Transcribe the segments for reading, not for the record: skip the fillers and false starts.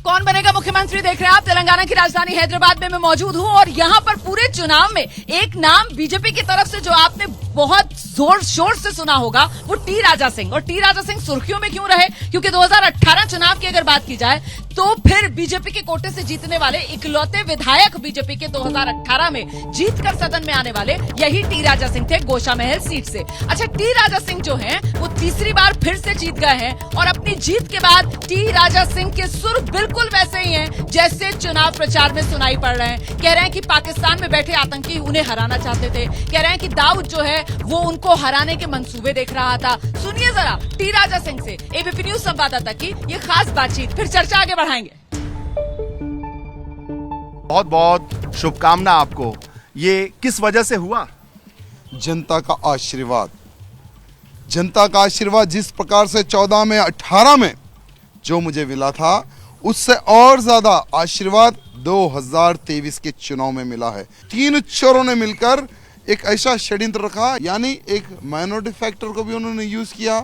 कौन बनेगा मुख्यमंत्री देख रहे हैं आप। तेलंगाना की राजधानी हैदराबाद में मैं मौजूद हूं और यहां पर पूरे चुनाव में एक नाम बीजेपी की तरफ से जो आपने बहुत जोर शोर से सुना होगा वो टी राजा सिंह। और टी राजा सिंह सुर्खियों में क्यों रहे, क्योंकि 2018 चुनाव की अगर बात की जाए तो फिर बीजेपी के कोटे से जीतने वाले इकलौते विधायक बीजेपी के 2018 में जीतकर सदन में आने वाले यही टी राजा सिंह थे, गोशा महल सीट से। अच्छा, टी राजा सिंह जो हैं वो तीसरी बार फिर से जीत गए हैं और अपनी जीत के बाद टी राजा सिंह के सुर बिल्कुल वैसे ही हैं जैसे चुनाव प्रचार में सुनाई पड़ रहे हैं। कह रहे हैं कि पाकिस्तान में बैठे आतंकी उन्हें हराना चाहते थे, कह रहे हैं कि दाऊद जो है वो उनको हराने के मंसूबे देख रहा था। सुनिए जरा टी राजा सिंह से एबीपी न्यूज संवाददाता की ये खास बातचीत, फिर चर्चा आगे बढ़ाएंगे। बहुत बहुत शुभकामना आपको। ये किस वजह से हुआ? जनता का आशीर्वाद। जनता का आशीर्वाद जिस प्रकार से 14 में 18 में जो मुझे मिला था उससे और ज्यादा आशीर्वाद 2023 के चुनाव में मिला है। तीन चोरों ने मिलकर एक ऐसा षड्यंत्र रखा, यानी एक माइनॉरिटी फैक्टर को भी उन्होंने यूज किया,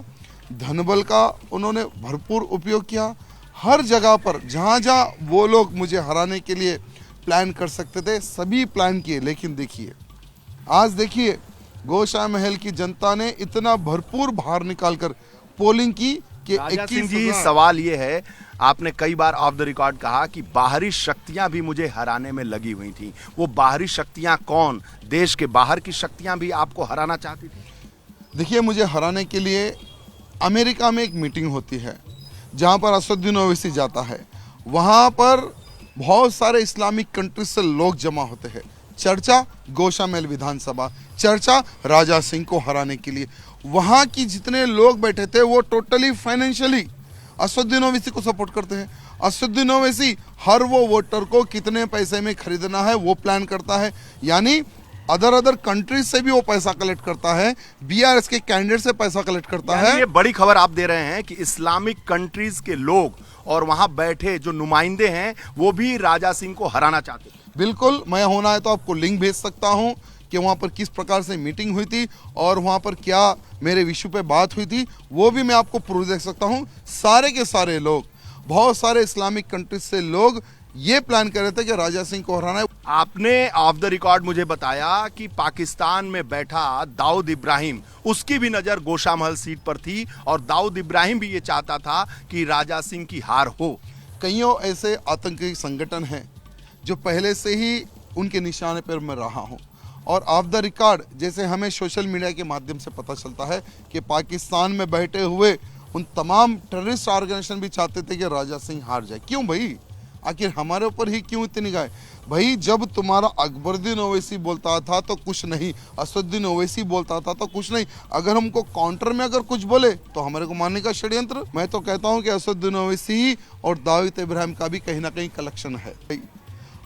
धनबल का उन्होंने भरपूर उपयोग किया। हर जगह पर जहां जहां वो लोग मुझे हराने के लिए प्लान कर सकते थे सभी प्लान किए। लेकिन देखिए, आज देखिए गोशा महल की जनता ने इतना भरपूर बाहर निकालकर पोलिंग की कि राजा सिंह जी, सवाल ये है, आपने कई बार ऑफ द रिकॉर्ड कहा कि बाहरी शक्तियां भी मुझे हराने में लगी हुई थी। वो बाहरी शक्तियां कौन? देश के बाहर की शक्तियां भी आपको हराना चाहती थी? देखिए, मुझे हराने के लिए अमेरिका में एक मीटिंग होती है जहां पर असदुद्दीन ओवैसी जाता है। वहां पर बहुत सारे इस्लामिक कंट्रीज से लोग जमा होते हैं। चर्चा गोशा महल विधानसभा, चर्चा राजा सिंह को हराने के लिए। वहां की जितने लोग बैठे थे वो टोटली फाइनेंशियली असदुद्दीन ओवैसी को सपोर्ट करते हैं। असदुद्दीन ओवैसी हर वो वोटर को कितने पैसे में खरीदना है वो प्लान करता है, यानी अदर कंट्रीज से भी वो पैसा कलेक्ट करता है, बीआरएस के कैंडिडेट से पैसा कलेक्ट करता है। ये बड़ी खबर आप दे रहे हैं कि इस्लामिक कंट्रीज के लोग और वहां बैठे जो नुमाइंदे हैं वो भी राजा सिंह को हराना चाहते हैं। बिल्कुल, मैं होना है तो आपको लिंक भेज सकता हूं कि वहां पर किस प्रकार से मीटिंग हुई थी और वहां पर क्या मेरे इशू पे बात हुई थी, वो भी मैं आपको प्रूफ दे सकता हूं। सारे के सारे लोग, बहुत सारे इस्लामिक कंट्रीज से लोग ये प्लान कर रहे थे कि राजा सिंह को हराना है। आपने ऑफ द रिकॉर्ड मुझे बताया कि पाकिस्तान में बैठा दाऊद इब्राहिम, उसकी भी नजर गोशा महल सीट पर थी और दाऊद इब्राहिम भी ये चाहता था कि राजा सिंह की हार हो। कईयों ऐसे आतंकी संगठन हैं जो पहले से ही उनके निशाने पर मैं रहा हूं और ऑफ द रिकॉर्ड जैसे हमें सोशल मीडिया के माध्यम से पता चलता है कि पाकिस्तान में बैठे हुए उन तमाम टेररिस्ट ऑर्गेनाइजेशन भी चाहते थे कि राजा सिंह हार जाए। क्यों भाई, आखिर हमारे ऊपर ही क्यों इतनी गाय भाई? जब तुम्हारा अकबरुद्दीन ओवैसी बोलता था तो कुछ नहीं, असदुद्दीन ओवैसी बोलता था तो कुछ नहीं, अगर हमको काउंटर में अगर कुछ बोले तो हमारे को मारने का षड्यंत्र। मैं तो कहता हूं कि असदुद्दीन ओवैसी और दाऊद इब्राहिम का भी कहीं ना कहीं कलेक्शन है।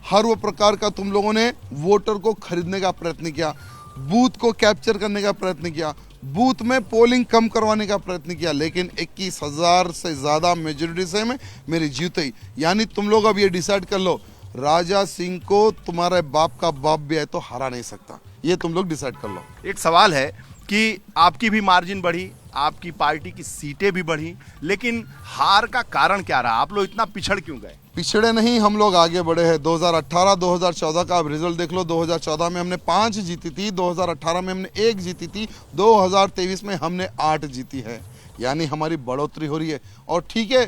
हर वो प्रकार का तुम लोगों ने वोटर को खरीदने का प्रयत्न किया, बूथ को कैप्चर करने का प्रयत्न किया, बूथ में पोलिंग कम करवाने का प्रयत्न किया, लेकिन 21,000 से ज्यादा मेजोरिटी से में मेरी जीत हुई। यानी तुम लोग अब ये डिसाइड कर लो, राजा सिंह को तुम्हारे बाप का बाप भी है तो हरा नहीं सकता, ये तुम लोग डिसाइड कर लो। एक सवाल है कि आपकी भी मार्जिन बढ़ी, आपकी पार्टी की सीटें भी बढ़ी, लेकिन हार का कारण क्या रहा? आप लोग इतना पिछड़ क्यों गए? पिछड़े नहीं, हम लोग आगे बढ़े हैं। 2018 2014 का आप रिजल्ट देख लो। 2014 में हमने 5 जीती थी, 2018 में हमने 1 जीती थी, 2023 में हमने 8 जीती है, यानी हमारी बढ़ोतरी हो रही है। और ठीक है,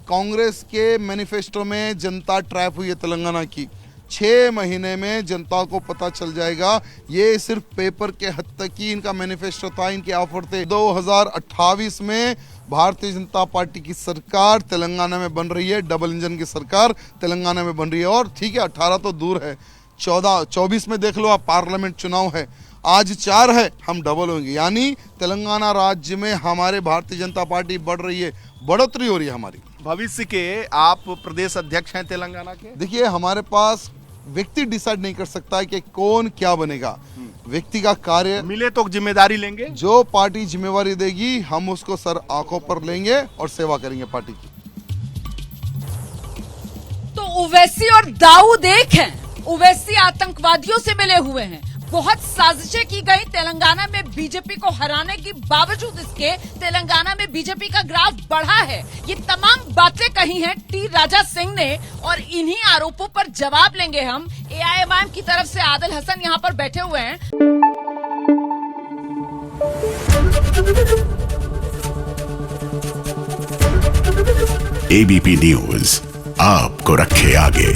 कांग्रेस के मैनिफेस्टो में जनता ट्रैप हुई है तेलंगाना की। 6 महीने में जनता को पता चल जाएगा। ये सिर्फ पेपर के हद तक ही इनका मैनिफेस्टो था, इनके ऑफर थे। 2028 में भारतीय जनता पार्टी की सरकार तेलंगाना में बन रही है, डबल इंजन की सरकार तेलंगाना में बन रही है। और ठीक है, 18 तो दूर है, 24 में देख लो आप, पार्लियामेंट चुनाव है, आज 4 है, हम डबल होंगे। यानी तेलंगाना राज्य में हमारे भारतीय जनता पार्टी बढ़ रही है, बढ़ोतरी हो रही है हमारी। भविष्य के आप प्रदेश अध्यक्ष हैं तेलंगाना के। देखिए, हमारे पास व्यक्ति डिसाइड नहीं कर सकता है कि कौन क्या बनेगा, व्यक्ति का कार्य मिले तो जिम्मेदारी लेंगे, जो पार्टी जिम्मेवारी देगी हम उसको सर आंखों पर लेंगे और सेवा करेंगे पार्टी की। तो ओवैसी और दाऊद एक हैं। ओवैसी आतंकवादियों से मिले हुए हैं, बहुत साजिशें की गई तेलंगाना में बीजेपी को हराने के बावजूद इसके तेलंगाना में बीजेपी का ग्राफ बढ़ा है। ये तमाम बातें कही हैं टी राजा सिंह ने और इन्हीं आरोपों पर जवाब लेंगे हम। एआईएमआईएम की तरफ से आदिल हसन यहाँ पर बैठे हुए हैं। एबीपी न्यूज आपको रखे आगे।